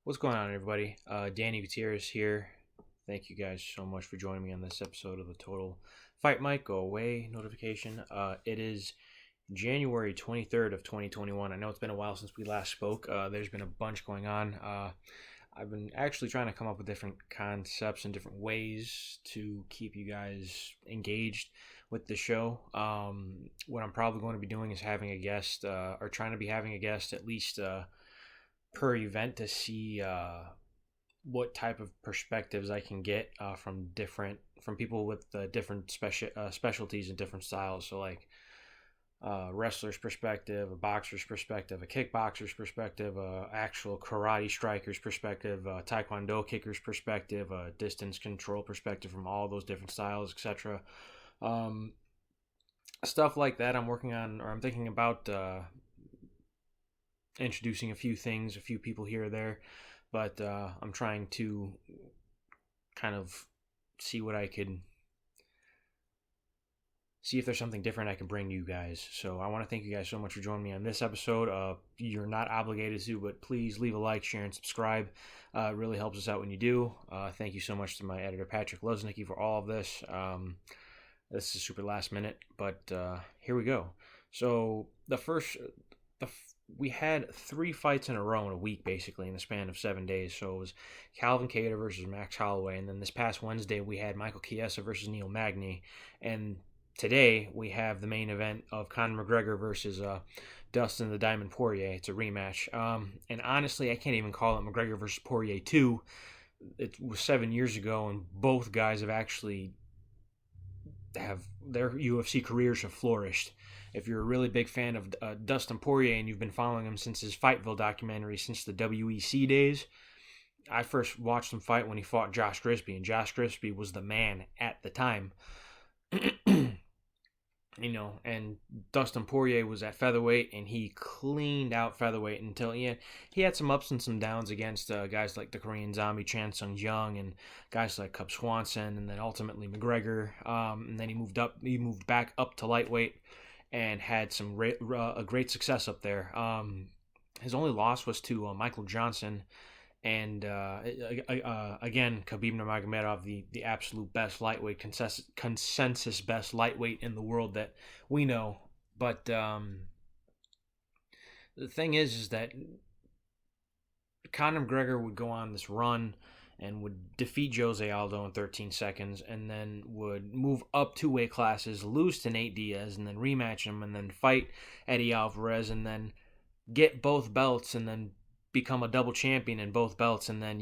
What's going on, everybody? Danny Gutierrez here. Thank you guys so much for joining me on this episode of the Total Fight Mic Go Away notification. It is January 23rd of 2021. I know it's been a while since we last spoke. There's been a bunch going on. I've been actually trying to come up with different concepts and different ways to keep you guys engaged with the show. What I'm probably going to be doing is having a guest, or trying to be having a guest at least per event to see what type of perspectives I can get from people with different specialties and different styles. So like wrestler's perspective, a boxer's perspective, a kickboxer's perspective, a actual karate striker's perspective, a taekwondo kicker's perspective, a distance control perspective from all those different styles, etc. Um, Stuff like that I'm working on, or I'm thinking about introducing a few things, a few people here or there, but I'm trying to kind of see what I could see if there's something different I can bring to you guys. So I want to thank you guys so much for joining me on this episode. You're not obligated to, but please leave a like, share, and subscribe. It really helps us out when you do. Thank you so much to my editor, Patrick Loznicki, for all of this. This is super last minute, but here we go. So we had 3 fights in a row in a week, basically, in the span of 7 days. So it was Calvin Kattar versus Max Holloway, and then this past Wednesday we had Michael Chiesa versus Neil Magny, and today we have the main event of Conor McGregor versus Dustin the Diamond Poirier. It's a rematch, and honestly, I can't even call it McGregor versus Poirier 2. It was 7 years ago, and both guys have actually have their UFC careers have flourished. If you're a really big fan of Dustin Poirier and you've been following him since his Fightville documentary, since the WEC days, I first watched him fight when he fought Josh Grisby, and Josh Grisby was the man at the time. And Dustin Poirier was at featherweight, and he cleaned out featherweight until he had some ups and some downs against guys like the Korean Zombie Chan Sung Jung and guys like Cub Swanson, and then ultimately McGregor. And then he moved back up to lightweight and had some a great success up there. His only loss was to Michael Johnson. And again, Khabib Nurmagomedov, the absolute best lightweight, consensus best lightweight in the world that we know. But the thing is that Conor McGregor would go on this run and would defeat Jose Aldo in 13 seconds, and then would move up 2 weight classes, lose to Nate Diaz, and then rematch him, and then fight Eddie Alvarez, and then get both belts, and then become a double champion in both belts, and then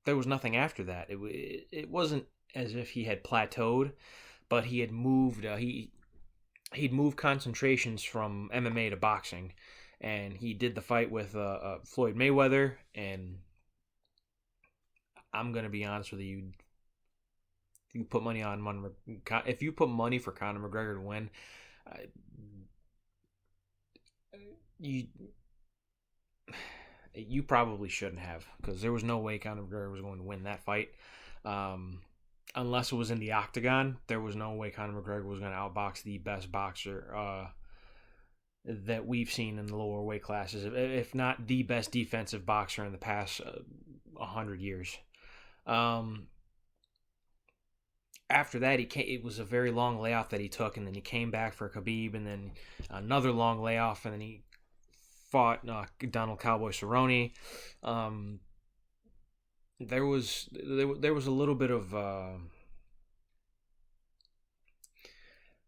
there was nothing after that. It wasn't as if he had plateaued, but he had moved. He'd moved concentrations from MMA to boxing, and he did the fight with Floyd Mayweather. And I'm gonna be honest with you. If you put money for Conor McGregor to win, you probably shouldn't have, because there was no way Conor McGregor was going to win that fight. Unless it was in the octagon, there was no way Conor McGregor was going to outbox the best boxer that we've seen in the lower weight classes, if not the best defensive boxer in the past 100 years. After that, it was a very long layoff that he took, and then he came back for Khabib, and then another long layoff, and then he fought Donald Cowboy Cerrone. There was a little bit of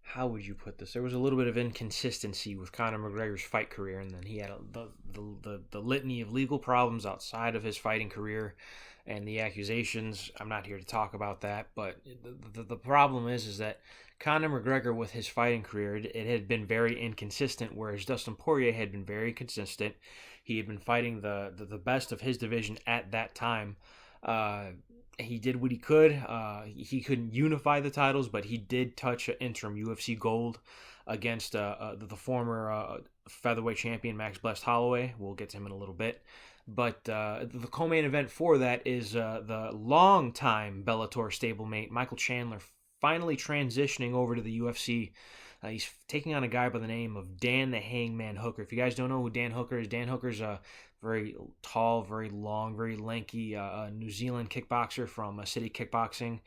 how would you put this? There was a little bit of inconsistency with Conor McGregor's fight career, and then he had the litany of legal problems outside of his fighting career, and the accusations. I'm not here to talk about that, but the problem is that Conor McGregor, with his fighting career, it had been very inconsistent, whereas Dustin Poirier had been very consistent. He had been fighting the best of his division at that time. He did what he could. He couldn't unify the titles, but he did touch interim UFC gold against the former featherweight champion Max Blessed Holloway. We'll get to him in a little bit. But the co-main event for that is the longtime Bellator stablemate Michael Chandler finally transitioning over to the UFC He's taking on a guy by the name of Dan the Hangman Hooker. If you guys don't know who Dan Hooker is, Dan Hooker's a very tall, very long, very lanky New Zealand kickboxer from City Kickboxing.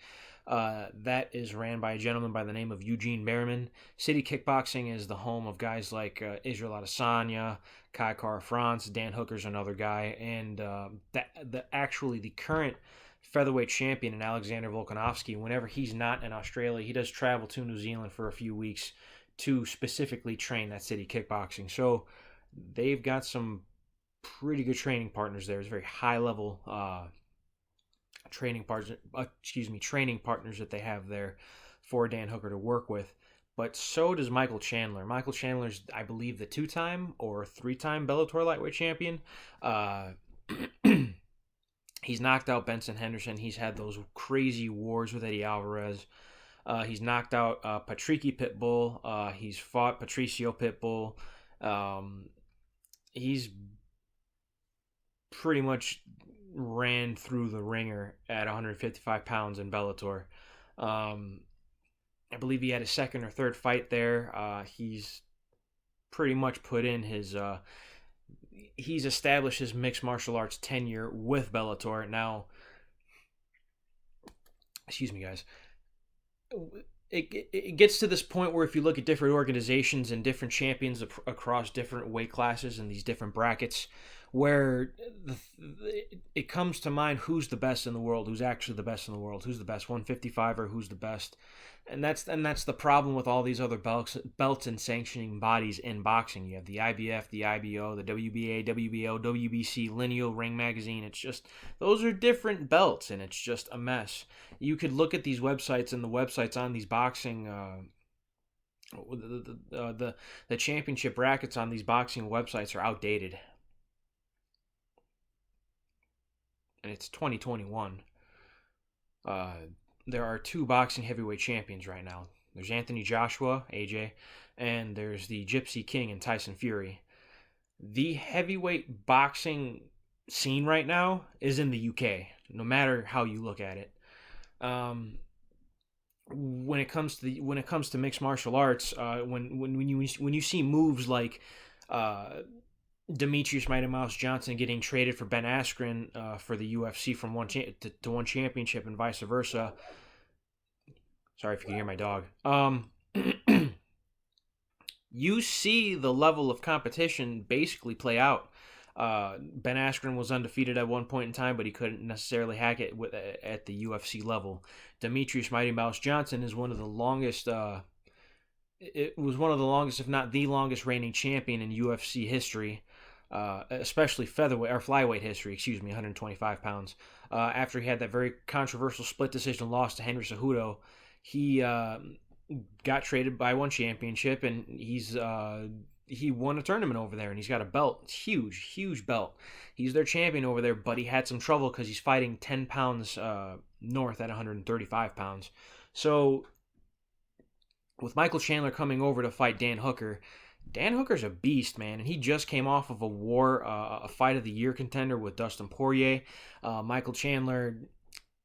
That is ran by a gentleman by the name of Eugene Merriman. City Kickboxing is the home of guys like Israel Adesanya, Kai Kara France, Dan Hooker's another guy, and the current featherweight champion in Alexander Volkanovski, whenever he's not in Australia, he does travel to New Zealand for a few weeks to specifically train that City Kickboxing. So they've got some pretty good training partners there. It's very high level training partners that they have there for Dan Hooker to work with. But so does Michael Chandler. Michael Chandler's, I believe, the 2-time or 3-time Bellator lightweight champion. He's knocked out Benson Henderson. He's had those crazy wars with Eddie Alvarez. He's knocked out Patricky Pitbull. He's fought Patricio Pitbull. He's pretty much ran through the ringer at 155 pounds in Bellator. I believe he had his second or third fight there. He's pretty much put in his... he's established his mixed martial arts tenure with Bellator. Now, excuse me, guys. It gets to this point where if you look at different organizations and different champions across different weight classes and these different brackets, where it comes to mind who's the best in the world, who's actually the best in the world, who's the best 155er, who's the best. And that's the problem with all these other belts and sanctioning bodies in boxing. You have the IBF, the IBO, the WBA, WBO, WBC, Lineal, Ring Magazine. It's just, those are different belts, and it's just a mess. You could look at these websites, and the websites on these boxing, the championship brackets on these boxing websites are outdated. And it's 2021. There are 2 boxing heavyweight champions right now. There's Anthony Joshua, AJ, and there's the Gypsy King and Tyson Fury. The heavyweight boxing scene right now is in the UK, no matter how you look at it. When it comes to mixed martial arts, when you see moves like Demetrius Mighty Mouse Johnson getting traded for Ben Askren for the UFC from one championship and vice versa. Sorry if you can hear my dog. You see the level of competition basically play out. Ben Askren was undefeated at one point in time, but he couldn't necessarily hack it at the UFC level. Demetrius Mighty Mouse Johnson is one of the longest. It was one of the longest, if not the longest, reigning champion in UFC history. Especially featherweight or flyweight history, 125 pounds. After he had that very controversial split decision loss to Henry Cejudo, he got traded by one championship, and he won a tournament over there, and he's got a belt. It's huge belt. He's their champion over there, but he had some trouble because he's fighting 10 pounds north at 135 pounds. So with Michael Chandler coming over to fight Dan Hooker's a beast, man, and he just came off of a fight of the year contender with Dustin Poirier. Michael Chandler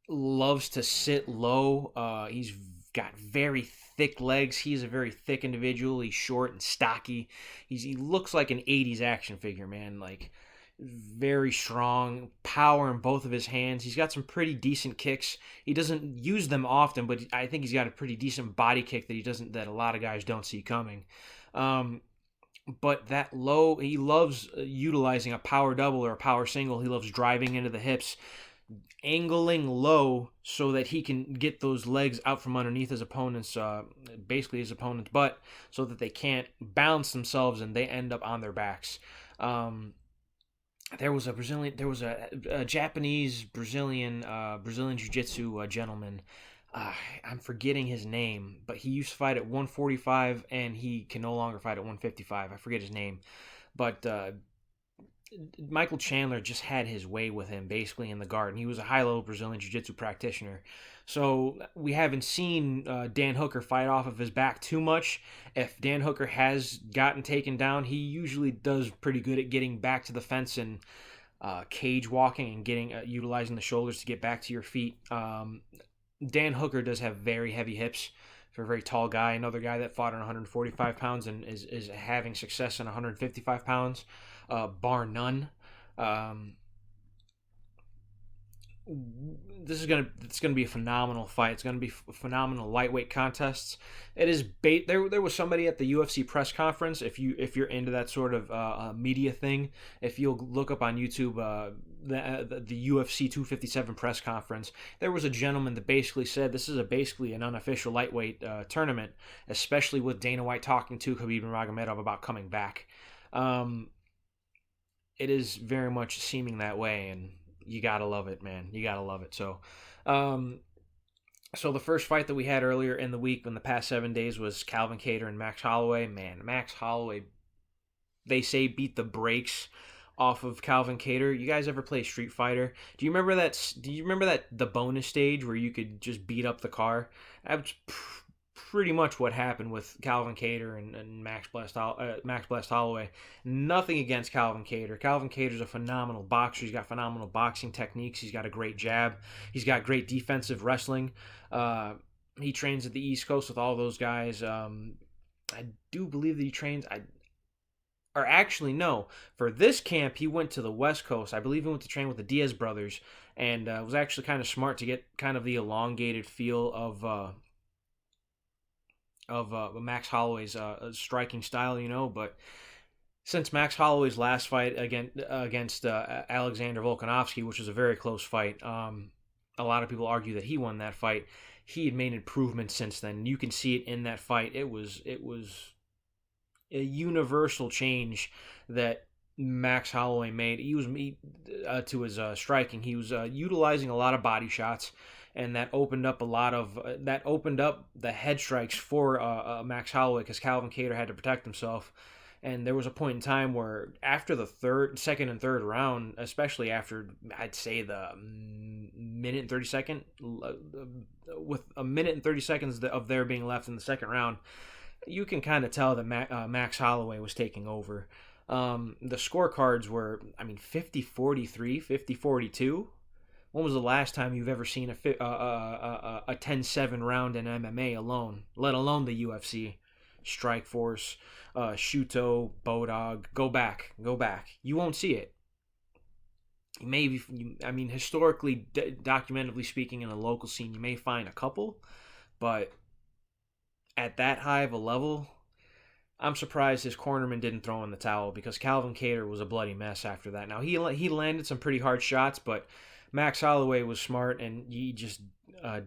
loves to sit low. He's got very thick legs. He's a very thick individual. He's short and stocky. He looks like an 80s action figure, man, like very strong, power in both of his hands. He's got some pretty decent kicks. He doesn't use them often, but I think he's got a pretty decent body kick that a lot of guys don't see coming. But that low, he loves utilizing a power double or a power single. He loves driving into the hips, angling low so that he can get those legs out from underneath his opponent's butt, so that they can't balance themselves and they end up on their backs. There was a Japanese Brazilian jiu-jitsu gentleman. I'm forgetting his name, but he used to fight at 145, and he can no longer fight at 155. I forget his name, but Michael Chandler just had his way with him, basically, in the garden. He was a high-level Brazilian jiu-jitsu practitioner. So we haven't seen Dan Hooker fight off of his back too much. If Dan Hooker has gotten taken down, he usually does pretty good at getting back to the fence and cage walking and utilizing the shoulders to get back to your feet. Dan Hooker does have very heavy hips, for a very tall guy. Another guy that fought on 145 pounds and is having success in 155 pounds, bar none. It's gonna be a phenomenal fight. It's gonna be phenomenal lightweight contests. It is there was somebody at the UFC press conference. If you're into that sort of media thing, if you'll look up on YouTube the UFC 257 press conference, there was a gentleman that basically said this is basically an unofficial lightweight tournament, especially with Dana White talking to Khabib Nurmagomedov about coming back. It is very much seeming that way, and you gotta love it, man. You gotta love it. So, so the first fight that we had earlier in the week, in the past 7 days, was Calvin Kattar and Max Holloway. Man, Max Holloway, they say, beat the brakes off of Calvin Kattar. You guys ever play Street Fighter? Do you remember that? Do you remember that the bonus stage where you could just beat up the car? That's pretty much what happened with Calvin Kattar and Max Blast Holloway. Nothing against Calvin Kattar. Calvin Cater's a phenomenal boxer. He's got phenomenal boxing techniques. He's got a great jab. He's got great defensive wrestling. He trains at the East Coast with all those guys. I do believe that he trains. Or actually, no. For this camp, he went to the West Coast. I believe he went to train with the Diaz brothers, and was actually kind of smart to get kind of the elongated feel of Max Holloway's striking style, but since Max Holloway's last fight against Alexander Volkanovski, which was a very close fight, a lot of people argue that he won that fight. He had made improvements since then. You can see it in that fight. It was a universal change that Max Holloway made. He was to his striking. He was utilizing a lot of body shots, and that opened up the head strikes for Max Holloway, because Calvin Kattar had to protect himself. And there was a point in time where after the second and third round, especially after, I'd say, the minute and 30 second, with a minute and 30 seconds of there being left in the second round, you can kind of tell that Max Holloway was taking over. The scorecards were, 50-43, 50-42. When was the last time you've ever seen a 10-7 round in MMA alone, let alone the UFC? Strikeforce, Shuto, Bodog, go back. You won't see it. Maybe, historically, documentably speaking, in a local scene, you may find a couple, but at that high of a level, I'm surprised his cornerman didn't throw in the towel, because Calvin Kattar was a bloody mess after that. Now, he landed some pretty hard shots, but Max Holloway was smart, and he just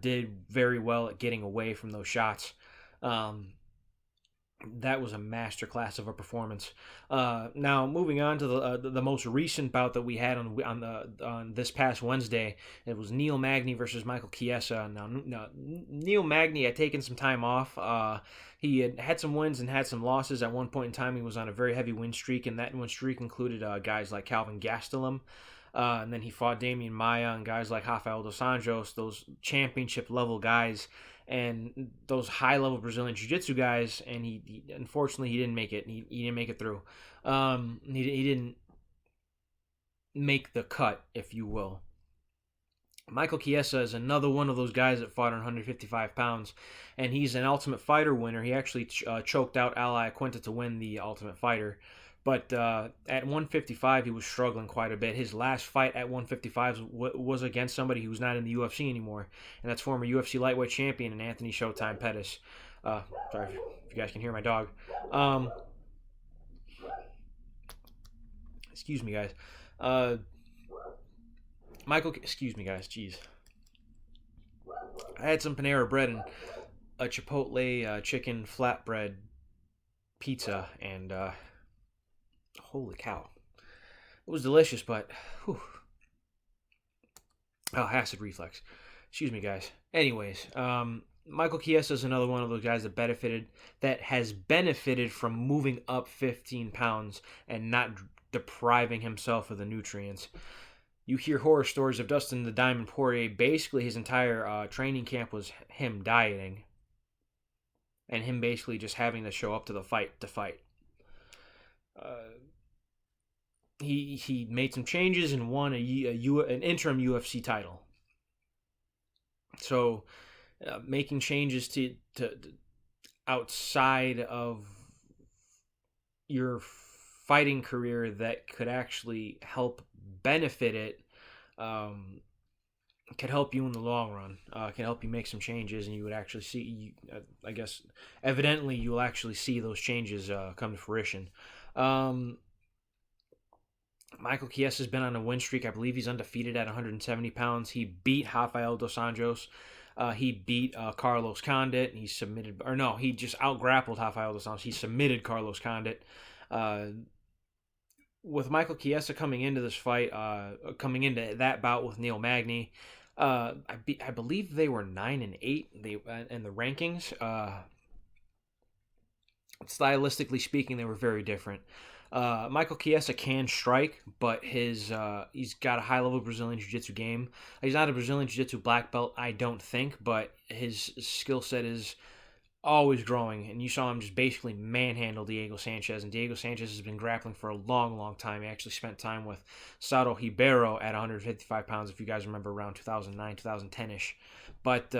did very well at getting away from those shots. That was a masterclass of a performance. Now, moving on to the most recent bout that we had on this past Wednesday, it was Neil Magny versus Michael Chiesa. Now, Neil Magny had taken some time off. He had some wins and had some losses. At one point in time, he was on a very heavy win streak, and that win streak included guys like Calvin Gastelum. And then he fought Damian Maia and guys like Rafael dos Anjos, those championship-level guys, and those high-level Brazilian Jiu-Jitsu guys, and he unfortunately, he didn't make it. He didn't make it through. He didn't make the cut, if you will. Michael Chiesa is another one of those guys that fought on 155 pounds, and he's an Ultimate Fighter winner. He actually choked out Ali Aquinta to win the Ultimate Fighter. But at 155, he was struggling quite a bit. His last fight at 155 was against somebody who's not in the UFC anymore, and that's former UFC lightweight champion and Anthony Showtime Pettis. Sorry if you guys can hear my dog. Excuse me, guys. Excuse me, guys. Jeez. I had some Panera bread and a Chipotle chicken flatbread pizza, and holy cow. It was delicious, but whew. Oh, acid reflux. Excuse me, guys. Anyways, Michael Chiesa is another one of those guys that has benefited from moving up 15 pounds and not depriving himself of the nutrients. You hear horror stories of Dustin the Diamond Poirier. Basically, his entire training camp was him dieting and him basically just having to show up to the fight to fight. He made some changes and won an interim UFC title. So making changes to outside of your fighting career that could actually help benefit it, could help you in the long run. Can help you make some changes, and you would actually see. I guess, evidently, you will actually see those changes come to fruition. Um, Michael Chiesa has been on a win streak. I believe he's undefeated at 170 pounds. He beat Rafael dos Anjos. He beat Carlos Condit. He submitted, or no, he just out grappled Rafael dos Anjos. He submitted Carlos Condit. Uh, with Michael Chiesa coming into this fight, coming into that bout with Neil Magny, I believe they were 9-8. They in the rankings. Stylistically speaking, they were very different. Michael Chiesa can strike, but he's got a high level Brazilian Jiu-Jitsu game. He's not a Brazilian Jiu-Jitsu black belt, I don't think, but his skill set is always growing, and you saw him just basically manhandle Diego Sanchez, and Diego Sanchez has been grappling for a long, long time. He actually spent time with Sato Ribeiro at 155 pounds, if you guys remember, around 2009, 2010-ish. But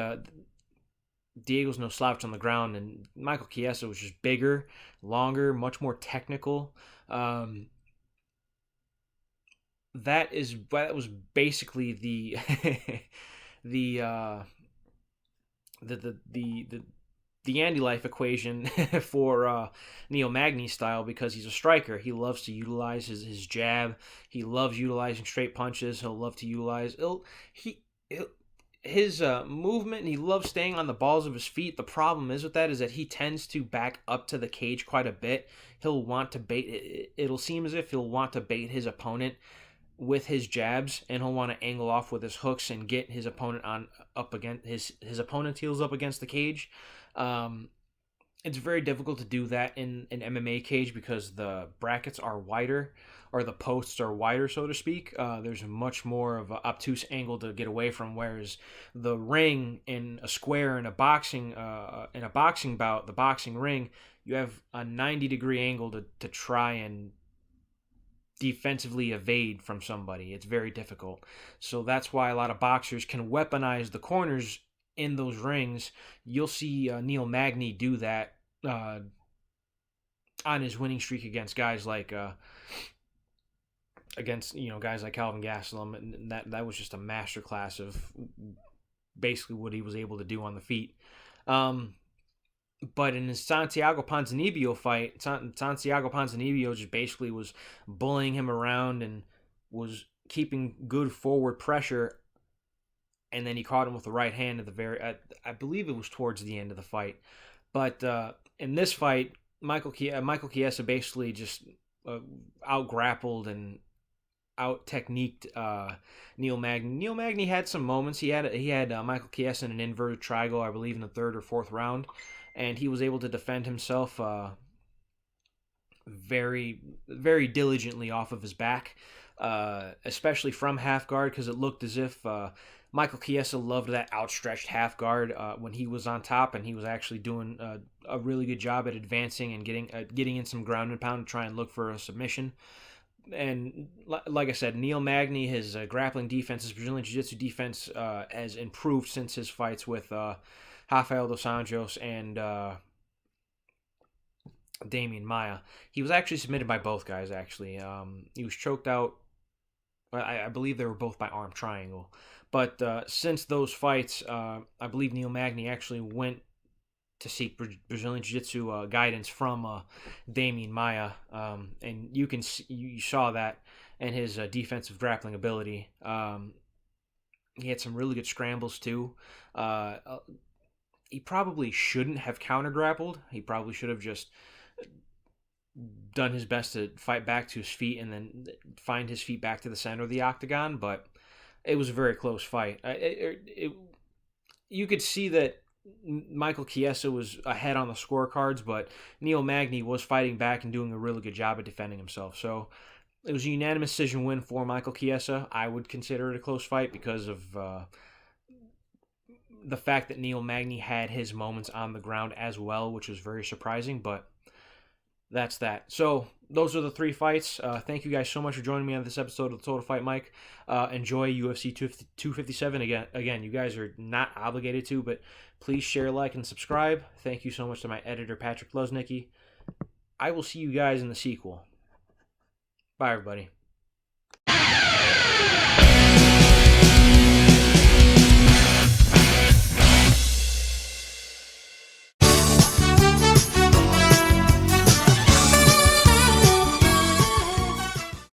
Diego's no slouch on the ground, and Michael Chiesa was just bigger, longer, much more technical. That was basically the the the Andy Life equation for Neil Magny's style, because he's a striker. He loves to utilize his jab. He loves utilizing straight punches. He'll love to utilize his movement, and he loves staying on the balls of his feet. The problem is with that is that he tends to back up to the cage quite a bit. He'll want to bait. It'll seem as if he'll want to bait his opponent with his jabs, and he'll want to angle off with his hooks and get his opponent up against his opponent's heels up against the cage. It's very difficult to do that in an MMA cage because the brackets are wider, or the posts are wider, so to speak. There's much more of an obtuse angle to get away from, whereas the ring in a square in a boxing bout, the boxing ring, you have a 90-degree angle to try and defensively evade from somebody. It's very difficult. So that's why a lot of boxers can weaponize the corners in those rings. You'll see Neil Magny do that on his winning streak against guys like guys like Calvin Gastelum, and that was just a masterclass of basically what he was able to do on the feet. But in his Santiago Ponzinibbio fight, Santiago Ponzinibbio just basically was bullying him around and was keeping good forward pressure, and then he caught him with the right hand at I believe it was towards the end of the fight. But in this fight, Michael Chiesa basically just out grappled and out techniqued Neil Magny. Neil Magny had some moments. He had Michael Chiesa in an inverted triangle, I believe, in the third or fourth round, and he was able to defend himself very, very diligently off of his back, especially from half guard, because it looked as if Michael Chiesa loved that outstretched half guard when he was on top, and he was actually doing a really good job at advancing and getting in some ground and pound to try and look for a submission. And like I said, Neil Magny, his grappling defense, his Brazilian Jiu-Jitsu defense has improved since his fights with Rafael dos Anjos and Damian Maia. He was actually submitted by both guys, actually. He was choked out. I believe they were both by arm triangle. But since those fights, I believe Neil Magny actually went to seek Brazilian Jiu-Jitsu guidance from Damian Maia, and you saw that in his defensive grappling ability. He had some really good scrambles too. He probably shouldn't have counter-grappled. He probably should have just done his best to fight back to his feet and then find his feet back to the center of the octagon, but it was a very close fight. You could see that Michael Chiesa was ahead on the scorecards, but Neil Magny was fighting back and doing a really good job at defending himself. So it was a unanimous decision win for Michael Chiesa. I would consider it a close fight because of the fact that Neil Magny had his moments on the ground as well, which was very surprising. But that's that. So those are the 3 fights. Thank you guys so much for joining me on this episode of the Total Fight Mike. Enjoy UFC 257. Again, you guys are not obligated to, but please share, like, and subscribe. Thank you so much to my editor, Patrick Loznicki. I will see you guys in the sequel. Bye, everybody.